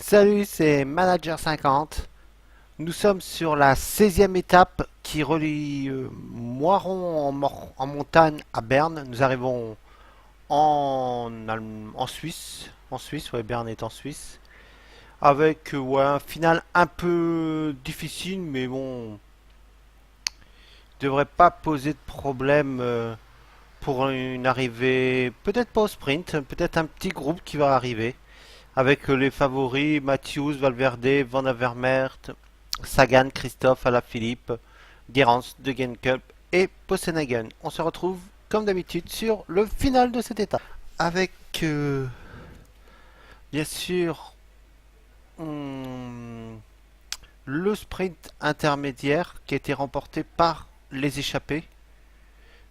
Salut, c'est Manager 50. Nous sommes sur la 16e étape qui relie Moiron en montagne à Berne. Nous arrivons en Suisse. En Suisse, ouais, Berne est en Suisse. Avec ouais, un final un peu difficile, mais bon, devrait pas poser de problème pour une arrivée. Peut-être pas au sprint, peut-être un petit groupe qui va arriver. Avec les favoris Matthews, Valverde, Van Avermaet, Sagan, Christophe, Alaphilippe, Gerrans, De Genkup et Posenhagen. On se retrouve comme d'habitude sur le final de cette étape. Avec bien sûr hum, le sprint intermédiaire qui a été remporté par les échappés.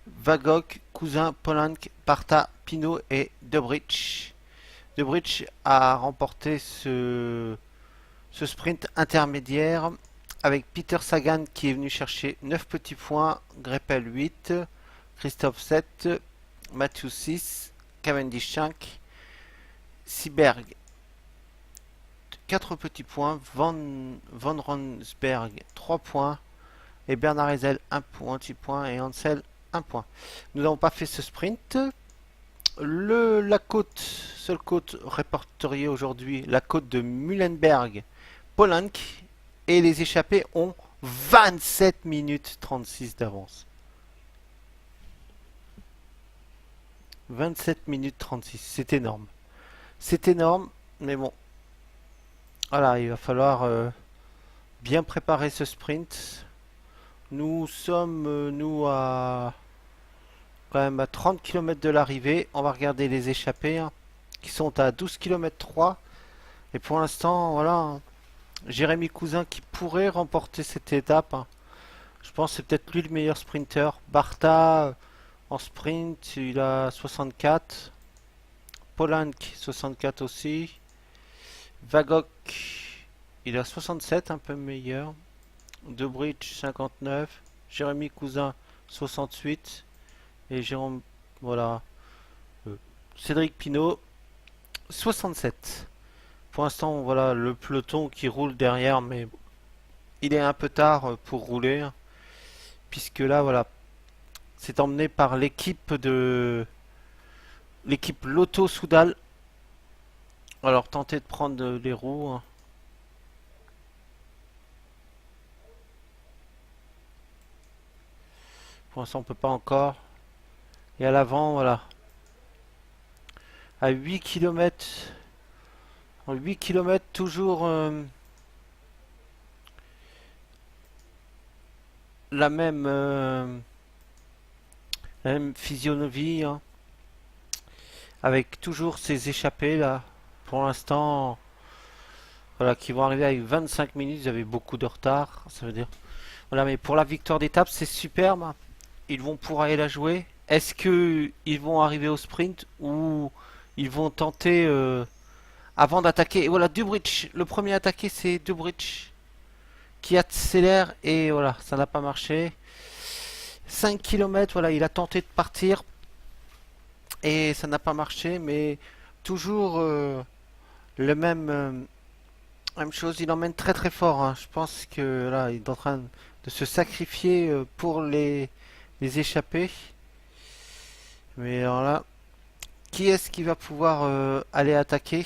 Vagok, Cousin, Polanc, Parta, Pinot et Dobrich. Dobrich a remporté ce sprint intermédiaire avec Peter Sagan qui est venu chercher 9 petits points, Greppel 8, Christophe 7, Matthew 6, Cavendish 5, Seberg 4 petits points, Van Ronsberg 3 points et Bernard Ezel 1 point, 6 points et Ansel 1 point. Nous n'avons pas fait ce sprint. La côte, seule côte répertoriée aujourd'hui, la côte de Muhlenberg, Polanc et les échappés ont 27 minutes 36 d'avance. 27 minutes 36, c'est énorme. C'est énorme, mais bon, voilà, il va falloir bien préparer ce sprint. Nous sommes, nous, à quand même à 30 km de l'arrivée. On va regarder les échappés, hein, qui sont à 12 km 3. Et pour l'instant, voilà, hein, Jérémy Cousin qui pourrait remporter cette étape, hein. Je pense que c'est peut-être lui le meilleur sprinter. Barta en sprint, il a 64. Polanc 64 aussi. Vagok, il a 67, un peu meilleur. Dobrich 59. Jérémy Cousin 68. Et Jérôme, voilà, euh, Cédric Pinault 67. Pour l'instant, voilà le peloton qui roule derrière, mais il est un peu tard pour rouler, hein, puisque là, voilà, c'est emmené par l'équipe Lotto Soudal. Alors, tentez de prendre les roues, hein. Pour l'instant, on peut pas encore. Et à l'avant, voilà, à 8 km, en 8 km, toujours la même, euh, la même physionomie, hein, avec toujours ces échappées là. Pour l'instant, voilà, qui vont arriver avec 25 minutes. Ils avaient beaucoup de retard. Ça veut dire, voilà, mais pour la victoire d'étape, c'est superbe. Ils vont pouvoir aller la jouer. Est-ce que ils vont arriver au sprint ou ils vont tenter avant d'attaquer? Et voilà, Dubrich, le premier attaqué, c'est Dubrich qui accélère et voilà, ça n'a pas marché. 5 km, voilà, il a tenté de partir et ça n'a pas marché, mais toujours le même chose, il emmène très très fort, hein. Je pense que là, il est en train de se sacrifier pour les échapper. Mais alors là, qui est-ce qui va pouvoir aller attaquer?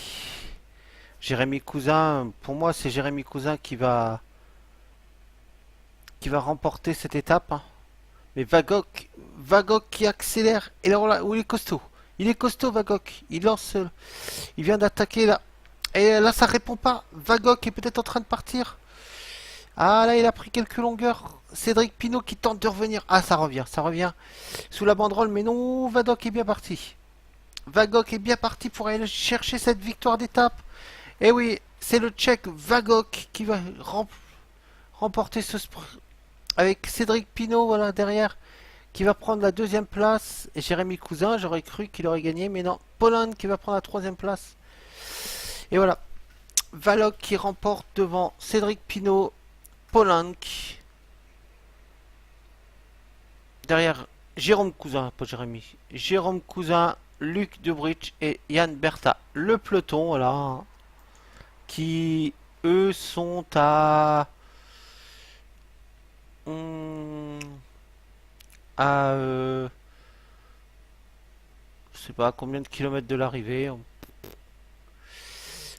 Jérémy Cousin, pour moi, c'est Jérémy Cousin qui va remporter cette étape, hein. Mais Vagok qui accélère. Et alors là, où il est costaud. Il est costaud, Vagok. Il lance, il vient d'attaquer là. Et là, ça répond pas. Vagok est peut-être en train de partir. Ah là, il a pris quelques longueurs. Cédric Pinault qui tente de revenir. Ah, ça revient sous la banderole. Mais non, Vagok est bien parti. Vagok est bien parti pour aller chercher cette victoire d'étape. Et oui, c'est le Tchèque Vagok qui va remporter ce sprint avec Cédric Pinault, voilà, derrière, qui va prendre la deuxième place. Et Jérémy Cousin, j'aurais cru qu'il aurait gagné, mais non. Poland qui va prendre la troisième place. Et voilà, Vagok qui remporte devant Cédric Pinault, Polanc. Derrière Jérôme Cousin, pas Jérémy. Jérôme Cousin, Luc Debrich et Yann Bertha. Le peloton, voilà. qui eux sont à hum, à je sais pas combien de kilomètres de l'arrivée.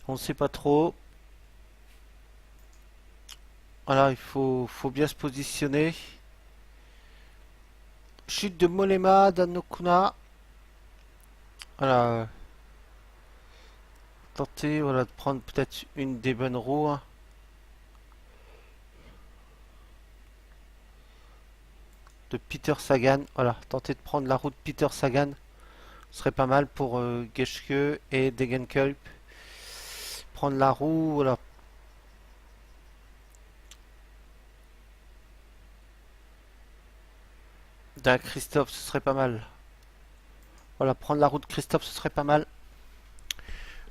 On ne sait pas trop. Voilà, faut bien se positionner. Chute de Mollema, d'Annokuna. Voilà, tenter voilà, de prendre peut-être une des bonnes roues, hein. De Peter Sagan. Voilà, tenter de prendre la roue de Peter Sagan. Ce serait pas mal pour Geschke et Degenkolb. Prendre la roue, voilà. D'un Christophe, ce serait pas mal. Voilà, prendre la roue de Christophe, ce serait pas mal.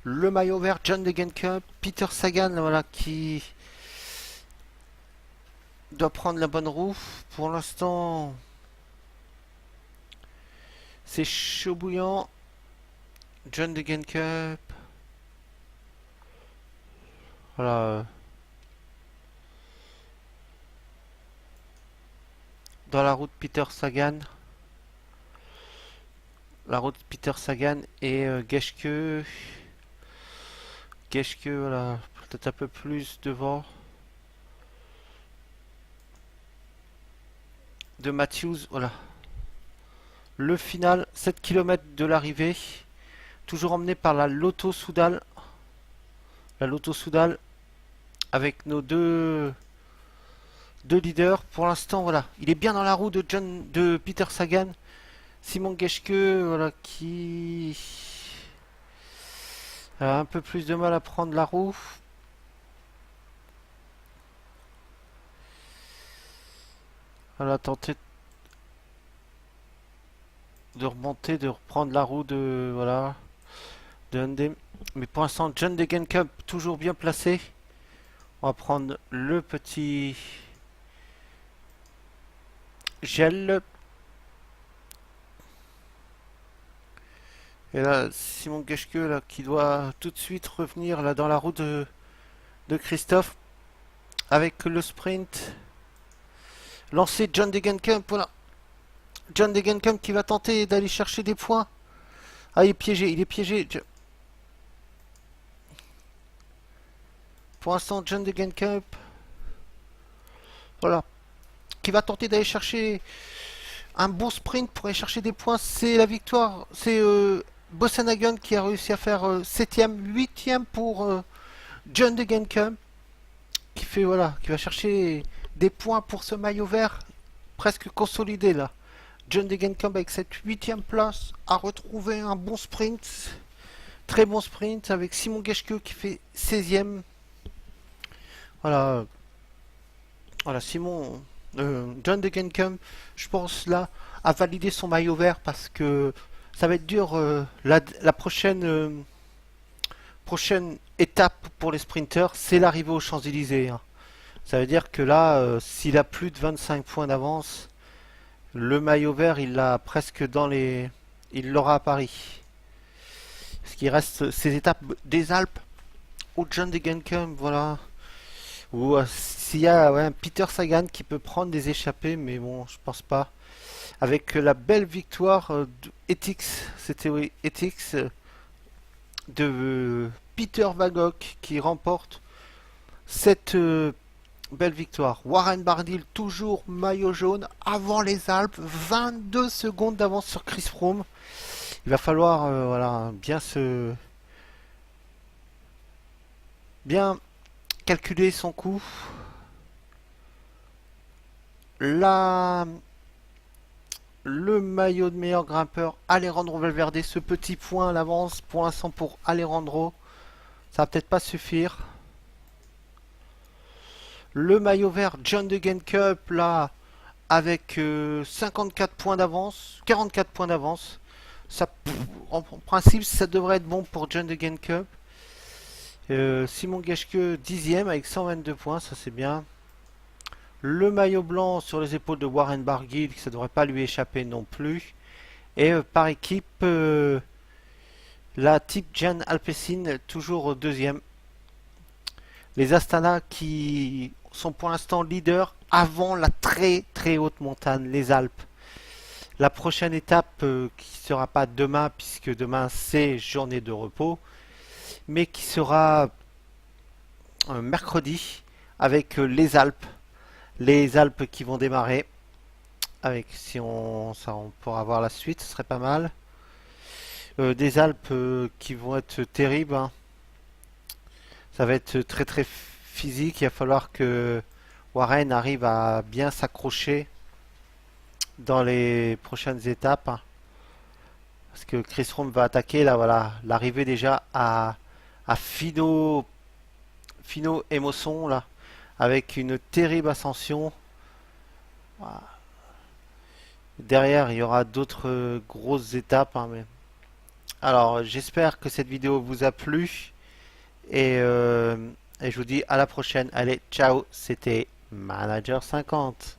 Le maillot vert, John Degenkolb, Peter Sagan, voilà, qui doit prendre la bonne roue. Pour l'instant, c'est chaud bouillant. John Degenkolb. Voilà. Dans la route Peter Sagan. La route Peter Sagan et Geschke. Geschke, voilà, peut-être un peu plus devant. De Matthews, voilà. Le final, 7 km de l'arrivée. Toujours emmené par la Lotto Soudal. La Lotto Soudal avec nos deux leaders. Pour l'instant, voilà, il est bien dans la roue de Peter Sagan. Simon Geschke, voilà, qui a un peu plus de mal à prendre la roue. Voilà, tenter de remonter, de reprendre la roue de voilà de Hyundai. Mais pour l'instant, John Degenkolb toujours bien placé. On va prendre le petit gel. Et là, Simon Geschke là, qui doit tout de suite revenir là dans la roue de Christophe avec le sprint. Lancé John Degenkolb, voilà. John Degenkolb qui va tenter d'aller chercher des points. Ah, il est piégé, il est piégé. Pour l'instant, John Degenkolb, voilà, qui va tenter d'aller chercher un bon sprint pour aller chercher des points. C'est la victoire. C'est Bossenhagen qui a réussi à faire 7ème, 8ème pour John Degenkolb, qui fait voilà, qui va chercher des points pour ce maillot vert presque consolidé là. John Degenkolb avec cette 8ème place a retrouvé un bon sprint, très bon sprint avec Simon Geschke qui fait 16ème. Voilà, voilà Simon, John Degenkolb, je pense là a validé son maillot vert parce que ça va être dur la prochaine étape pour les sprinters, c'est l'arrivée aux Champs-Élysées, hein. Ça veut dire que là, s'il a plus de 25 points d'avance, le maillot vert, il l'a presque dans les... Il l'aura à Paris. Parce qu'il reste ces étapes des Alpes au John Degenkolb, voilà. Ou s'il y a ouais, un Peter Sagan qui peut prendre des échappées, mais bon, je pense pas. Avec la belle victoire de Etix, c'était oui, Etix de Peter Vagok qui remporte cette belle victoire. Warren Barguil, toujours maillot jaune avant les Alpes, 22 secondes d'avance sur Chris Froome. Il va falloir voilà, bien calculer son coup. Là, le maillot de meilleur grimpeur, Alejandro Valverde, ce petit point à l'avance pour l'instant pour Alejandro. Ça va peut-être pas suffire. Le maillot vert, John Degenkolb, là, avec 54 points d'avance, 44 points d'avance. Ça, en principe, ça devrait être bon pour John Degenkolb. Simon Geschke, 10ème avec 122 points, ça c'est bien. Le maillot blanc sur les épaules de Warren Barguil, ça ne devrait pas lui échapper non plus. Et par équipe, la Team Jan Alpecin, toujours deuxième. Les Astana qui sont pour l'instant leaders avant la très très haute montagne, les Alpes. La prochaine étape qui sera pas demain puisque demain c'est journée de repos, mais qui sera mercredi avec les Alpes qui vont démarrer. Avec si on ça on pourra voir la suite, ce serait pas mal. Des Alpes qui vont être terribles, hein. Ça va être très très physique. Il va falloir que Warren arrive à bien s'accrocher dans les prochaines étapes, hein. Parce que Chris Froome va attaquer là, voilà, l'arrivée déjà à Fino et Mosson là, avec une terrible ascension. Voilà. Derrière, il y aura d'autres grosses étapes, hein, mais... Alors, j'espère que cette vidéo vous a plu et je vous dis à la prochaine. Allez, ciao, c'était Manager 50.